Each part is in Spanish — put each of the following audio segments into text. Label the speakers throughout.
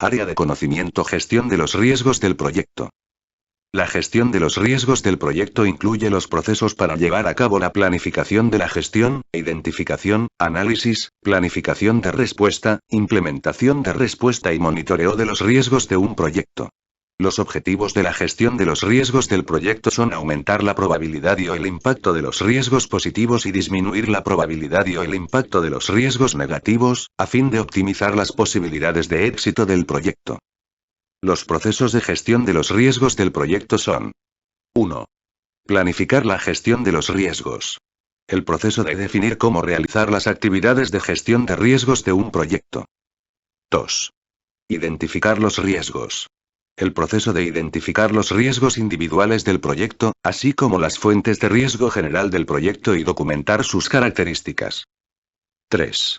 Speaker 1: Área de conocimiento: gestión de los riesgos del proyecto. La gestión de los riesgos del proyecto incluye los procesos para llevar a cabo la planificación de la gestión, identificación, análisis, planificación de respuesta, implementación de respuesta y monitoreo de los riesgos de un proyecto. Los objetivos de la gestión de los riesgos del proyecto son aumentar la probabilidad y o el impacto de los riesgos positivos y disminuir la probabilidad y o el impacto de los riesgos negativos, a fin de optimizar las posibilidades de éxito del proyecto. Los procesos de gestión de los riesgos del proyecto son: 1. Planificar la gestión de los riesgos. El proceso de definir cómo realizar las actividades de gestión de riesgos de un proyecto. 2. Identificar los riesgos. El proceso de identificar los riesgos individuales del proyecto, así como las fuentes de riesgo general del proyecto y documentar sus características. 3.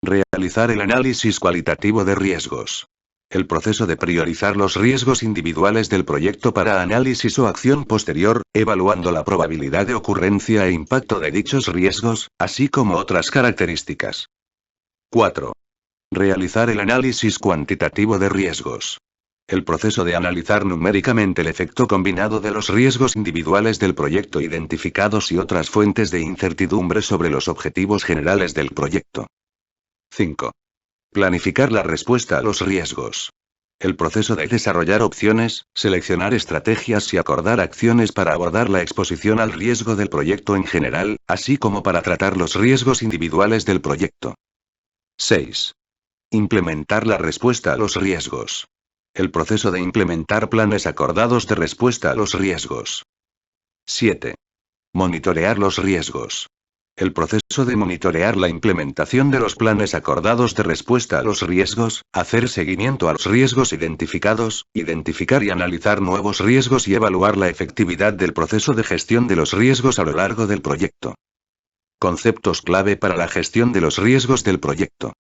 Speaker 1: Realizar el análisis cualitativo de riesgos. El proceso de priorizar los riesgos individuales del proyecto para análisis o acción posterior, evaluando la probabilidad de ocurrencia e impacto de dichos riesgos, así como otras características. 4. Realizar el análisis cuantitativo de riesgos. El proceso de analizar numéricamente el efecto combinado de los riesgos individuales del proyecto identificados y otras fuentes de incertidumbre sobre los objetivos generales del proyecto. 5. Planificar la respuesta a los riesgos. El proceso de desarrollar opciones, seleccionar estrategias y acordar acciones para abordar la exposición al riesgo del proyecto en general, así como para tratar los riesgos individuales del proyecto. 6. Implementar la respuesta a los riesgos. El proceso de implementar planes acordados de respuesta a los riesgos. 7. Monitorear los riesgos. El proceso de monitorear la implementación de los planes acordados de respuesta a los riesgos, hacer seguimiento a los riesgos identificados, identificar y analizar nuevos riesgos y evaluar la efectividad del proceso de gestión de los riesgos a lo largo del proyecto. Conceptos clave para la gestión de los riesgos del proyecto.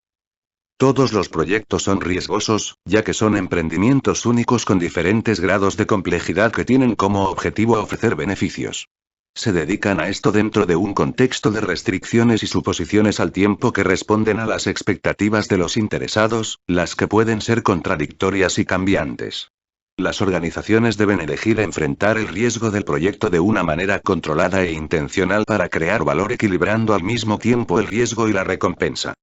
Speaker 1: Todos los proyectos son riesgosos, ya que son emprendimientos únicos con diferentes grados de complejidad que tienen como objetivo ofrecer beneficios. Se dedican a esto dentro de un contexto de restricciones y suposiciones al tiempo que responden a las expectativas de los interesados, las que pueden ser contradictorias y cambiantes. Las organizaciones deben elegir enfrentar el riesgo del proyecto de una manera controlada e intencional para crear valor equilibrando al mismo tiempo el riesgo y la recompensa.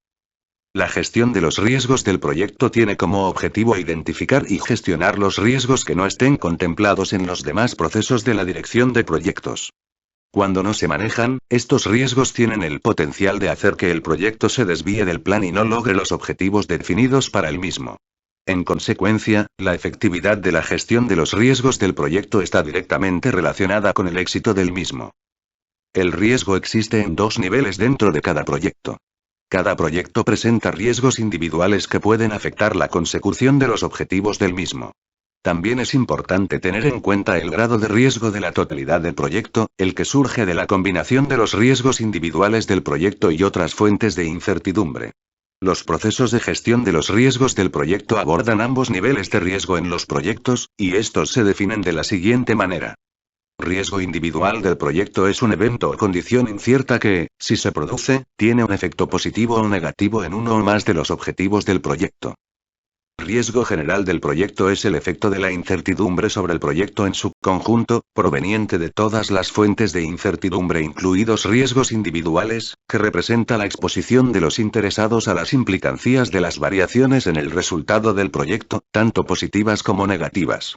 Speaker 1: La gestión de los riesgos del proyecto tiene como objetivo identificar y gestionar los riesgos que no estén contemplados en los demás procesos de la dirección de proyectos. Cuando no se manejan, estos riesgos tienen el potencial de hacer que el proyecto se desvíe del plan y no logre los objetivos definidos para el mismo. En consecuencia, la efectividad de la gestión de los riesgos del proyecto está directamente relacionada con el éxito del mismo. El riesgo existe en dos niveles dentro de cada proyecto. Cada proyecto presenta riesgos individuales que pueden afectar la consecución de los objetivos del mismo. También es importante tener en cuenta el grado de riesgo de la totalidad del proyecto, el que surge de la combinación de los riesgos individuales del proyecto y otras fuentes de incertidumbre. Los procesos de gestión de los riesgos del proyecto abordan ambos niveles de riesgo en los proyectos, y estos se definen de la siguiente manera. Riesgo individual del proyecto es un evento o condición incierta que, si se produce, tiene un efecto positivo o negativo en uno o más de los objetivos del proyecto. Riesgo general del proyecto es el efecto de la incertidumbre sobre el proyecto en su conjunto, proveniente de todas las fuentes de incertidumbre incluidos riesgos individuales, que representa la exposición de los interesados a las implicancias de las variaciones en el resultado del proyecto, tanto positivas como negativas.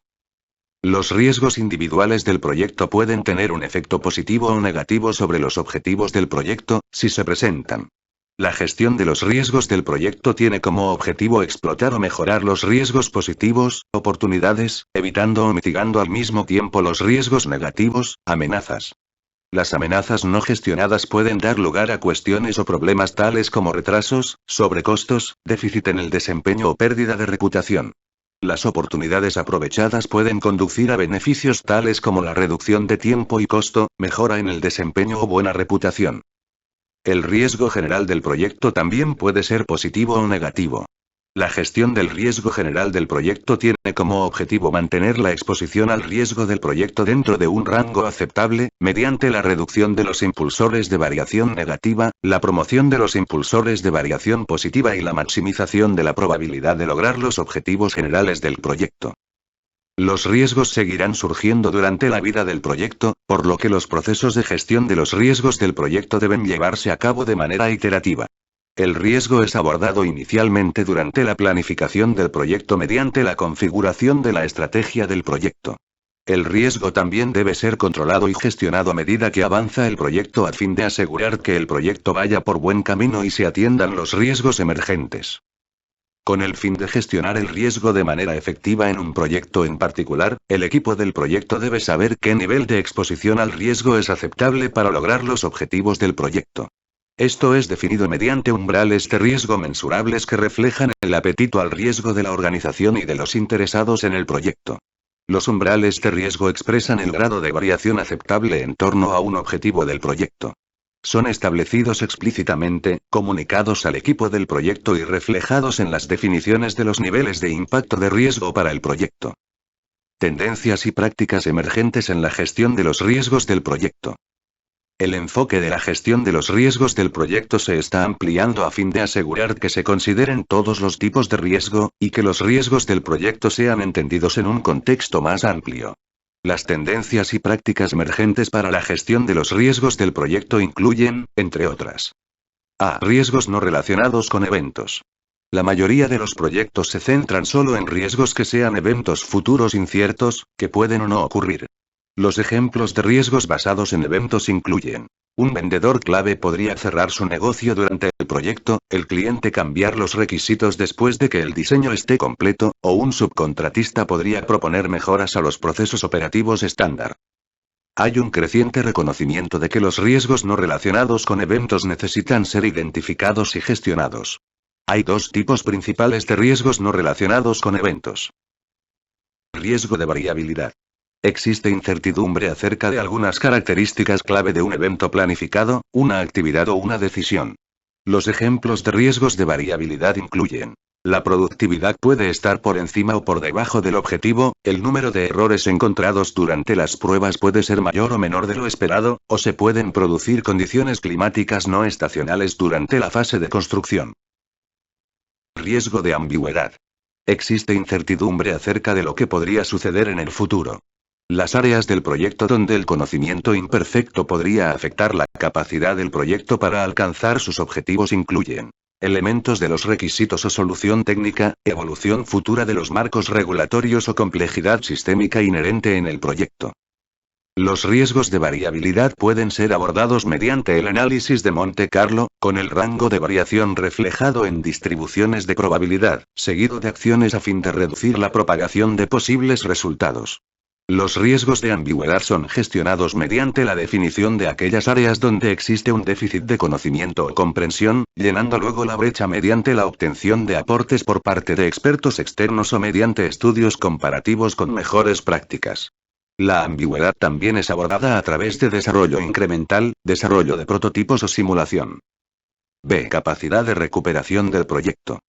Speaker 1: Los riesgos individuales del proyecto pueden tener un efecto positivo o negativo sobre los objetivos del proyecto, si se presentan. La gestión de los riesgos del proyecto tiene como objetivo explotar o mejorar los riesgos positivos, oportunidades, evitando o mitigando al mismo tiempo los riesgos negativos, amenazas. Las amenazas no gestionadas pueden dar lugar a cuestiones o problemas tales como retrasos, sobrecostos, déficit en el desempeño o pérdida de reputación. Las oportunidades aprovechadas pueden conducir a beneficios tales como la reducción de tiempo y costo, mejora en el desempeño o buena reputación. El riesgo general del proyecto también puede ser positivo o negativo. La gestión del riesgo general del proyecto tiene como objetivo mantener la exposición al riesgo del proyecto dentro de un rango aceptable, mediante la reducción de los impulsores de variación negativa, la promoción de los impulsores de variación positiva y la maximización de la probabilidad de lograr los objetivos generales del proyecto. Los riesgos seguirán surgiendo durante la vida del proyecto, por lo que los procesos de gestión de los riesgos del proyecto deben llevarse a cabo de manera iterativa. El riesgo es abordado inicialmente durante la planificación del proyecto mediante la configuración de la estrategia del proyecto. El riesgo también debe ser controlado y gestionado a medida que avanza el proyecto a fin de asegurar que el proyecto vaya por buen camino y se atiendan los riesgos emergentes. Con el fin de gestionar el riesgo de manera efectiva en un proyecto en particular, el equipo del proyecto debe saber qué nivel de exposición al riesgo es aceptable para lograr los objetivos del proyecto. Esto es definido mediante umbrales de riesgo mensurables que reflejan el apetito al riesgo de la organización y de los interesados en el proyecto. Los umbrales de riesgo expresan el grado de variación aceptable en torno a un objetivo del proyecto. Son establecidos explícitamente, comunicados al equipo del proyecto y reflejados en las definiciones de los niveles de impacto de riesgo para el proyecto. Tendencias y prácticas emergentes en la gestión de los riesgos del proyecto. El enfoque de la gestión de los riesgos del proyecto se está ampliando a fin de asegurar que se consideren todos los tipos de riesgo, y que los riesgos del proyecto sean entendidos en un contexto más amplio. Las tendencias y prácticas emergentes para la gestión de los riesgos del proyecto incluyen, entre otras, a. Riesgos no relacionados con eventos. La mayoría de los proyectos se centran solo en riesgos que sean eventos futuros inciertos, que pueden o no ocurrir. Los ejemplos de riesgos basados en eventos incluyen: un vendedor clave podría cerrar su negocio durante el proyecto, el cliente cambiar los requisitos después de que el diseño esté completo, o un subcontratista podría proponer mejoras a los procesos operativos estándar. Hay un creciente reconocimiento de que los riesgos no relacionados con eventos necesitan ser identificados y gestionados. Hay dos tipos principales de riesgos no relacionados con eventos. Riesgo de variabilidad. Existe incertidumbre acerca de algunas características clave de un evento planificado, una actividad o una decisión. Los ejemplos de riesgos de variabilidad incluyen: la productividad puede estar por encima o por debajo del objetivo, el número de errores encontrados durante las pruebas puede ser mayor o menor de lo esperado, o se pueden producir condiciones climáticas no estacionales durante la fase de construcción. Riesgo de ambigüedad. Existe incertidumbre acerca de lo que podría suceder en el futuro. Las áreas del proyecto donde el conocimiento imperfecto podría afectar la capacidad del proyecto para alcanzar sus objetivos incluyen: elementos de los requisitos o solución técnica, evolución futura de los marcos regulatorios o complejidad sistémica inherente en el proyecto. Los riesgos de variabilidad pueden ser abordados mediante el análisis de Monte Carlo, con el rango de variación reflejado en distribuciones de probabilidad, seguido de acciones a fin de reducir la propagación de posibles resultados. Los riesgos de ambigüedad son gestionados mediante la definición de aquellas áreas donde existe un déficit de conocimiento o comprensión, llenando luego la brecha mediante la obtención de aportes por parte de expertos externos o mediante estudios comparativos con mejores prácticas. La ambigüedad también es abordada a través de desarrollo incremental, desarrollo de prototipos o simulación. B. Capacidad de recuperación del proyecto.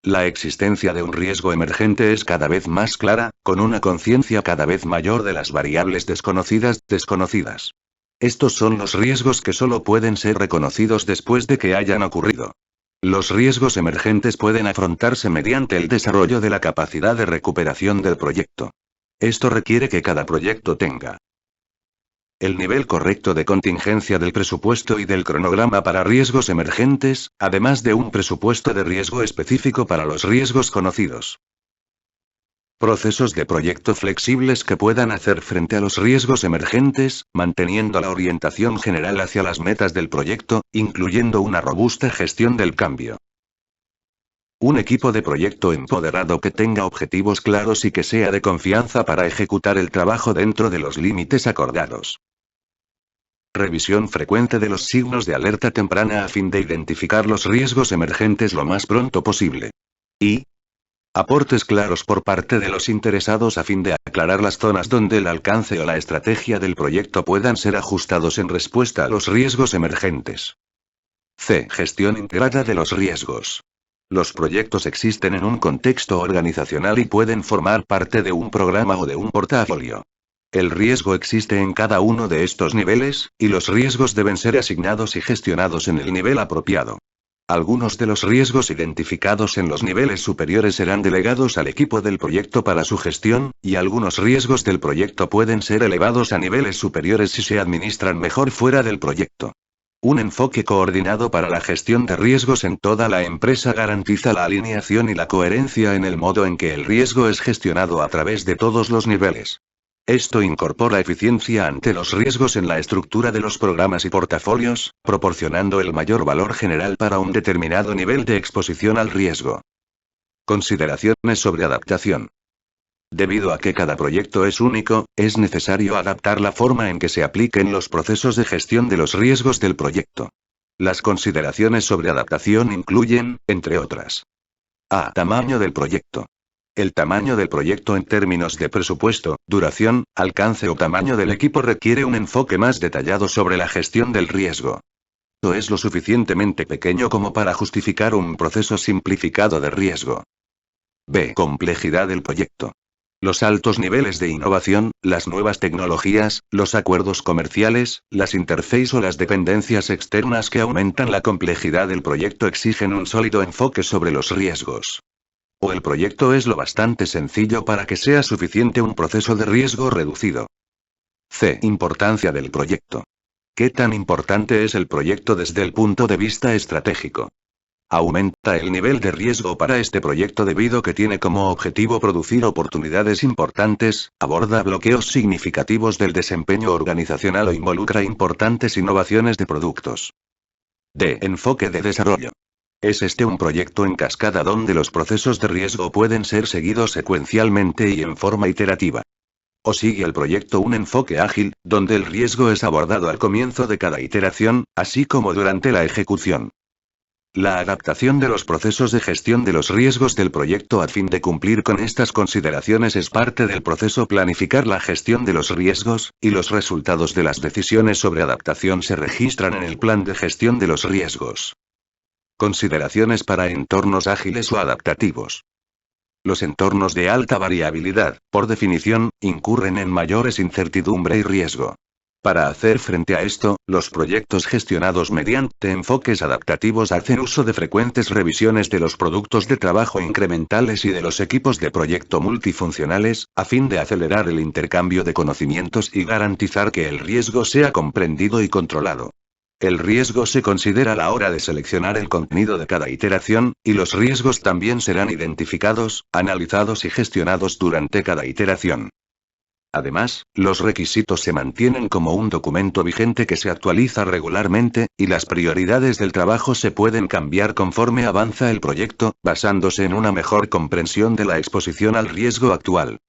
Speaker 1: La existencia de un riesgo emergente es cada vez más clara, con una conciencia cada vez mayor de las variables desconocidas. Estos son los riesgos que solo pueden ser reconocidos después de que hayan ocurrido. Los riesgos emergentes pueden afrontarse mediante el desarrollo de la capacidad de recuperación del proyecto. Esto requiere que cada proyecto tenga el nivel correcto de contingencia del presupuesto y del cronograma para riesgos emergentes, además de un presupuesto de riesgo específico para los riesgos conocidos. Procesos de proyecto flexibles que puedan hacer frente a los riesgos emergentes, manteniendo la orientación general hacia las metas del proyecto, incluyendo una robusta gestión del cambio. Un equipo de proyecto empoderado que tenga objetivos claros y que sea de confianza para ejecutar el trabajo dentro de los límites acordados. Revisión frecuente de los signos de alerta temprana a fin de identificar los riesgos emergentes lo más pronto posible. Y aportes claros por parte de los interesados a fin de aclarar las zonas donde el alcance o la estrategia del proyecto puedan ser ajustados en respuesta a los riesgos emergentes. C. Gestión integrada de los riesgos. Los proyectos existen en un contexto organizacional y pueden formar parte de un programa o de un portafolio. El riesgo existe en cada uno de estos niveles, y los riesgos deben ser asignados y gestionados en el nivel apropiado. Algunos de los riesgos identificados en los niveles superiores serán delegados al equipo del proyecto para su gestión, y algunos riesgos del proyecto pueden ser elevados a niveles superiores si se administran mejor fuera del proyecto. Un enfoque coordinado para la gestión de riesgos en toda la empresa garantiza la alineación y la coherencia en el modo en que el riesgo es gestionado a través de todos los niveles. Esto incorpora eficiencia ante los riesgos en la estructura de los programas y portafolios, proporcionando el mayor valor general para un determinado nivel de exposición al riesgo. Consideraciones sobre adaptación. Debido a que cada proyecto es único, es necesario adaptar la forma en que se apliquen los procesos de gestión de los riesgos del proyecto. Las consideraciones sobre adaptación incluyen, entre otras: A. Tamaño del proyecto. El tamaño del proyecto en términos de presupuesto, duración, alcance o tamaño del equipo requiere un enfoque más detallado sobre la gestión del riesgo. Esto es lo suficientemente pequeño como para justificar un proceso simplificado de riesgo. B. Complejidad del proyecto. Los altos niveles de innovación, las nuevas tecnologías, los acuerdos comerciales, las interfaces o las dependencias externas que aumentan la complejidad del proyecto exigen un sólido enfoque sobre los riesgos. O el proyecto es lo bastante sencillo para que sea suficiente un proceso de riesgo reducido. C. Importancia del proyecto. ¿Qué tan importante es el proyecto desde el punto de vista estratégico? Aumenta el nivel de riesgo para este proyecto debido a que tiene como objetivo producir oportunidades importantes, aborda bloqueos significativos del desempeño organizacional o involucra importantes innovaciones de productos. D. Enfoque de desarrollo. ¿Es este un proyecto en cascada donde los procesos de riesgo pueden ser seguidos secuencialmente y en forma iterativa? ¿O sigue el proyecto un enfoque ágil, donde el riesgo es abordado al comienzo de cada iteración, así como durante la ejecución? La adaptación de los procesos de gestión de los riesgos del proyecto a fin de cumplir con estas consideraciones es parte del proceso planificar la gestión de los riesgos, y los resultados de las decisiones sobre adaptación se registran en el plan de gestión de los riesgos. Consideraciones para entornos ágiles o adaptativos. Los entornos de alta variabilidad, por definición, incurren en mayores incertidumbre y riesgo. Para hacer frente a esto, los proyectos gestionados mediante enfoques adaptativos hacen uso de frecuentes revisiones de los productos de trabajo incrementales y de los equipos de proyecto multifuncionales, a fin de acelerar el intercambio de conocimientos y garantizar que el riesgo sea comprendido y controlado. El riesgo se considera a la hora de seleccionar el contenido de cada iteración, y los riesgos también serán identificados, analizados y gestionados durante cada iteración. Además, los requisitos se mantienen como un documento vigente que se actualiza regularmente, y las prioridades del trabajo se pueden cambiar conforme avanza el proyecto, basándose en una mejor comprensión de la exposición al riesgo actual.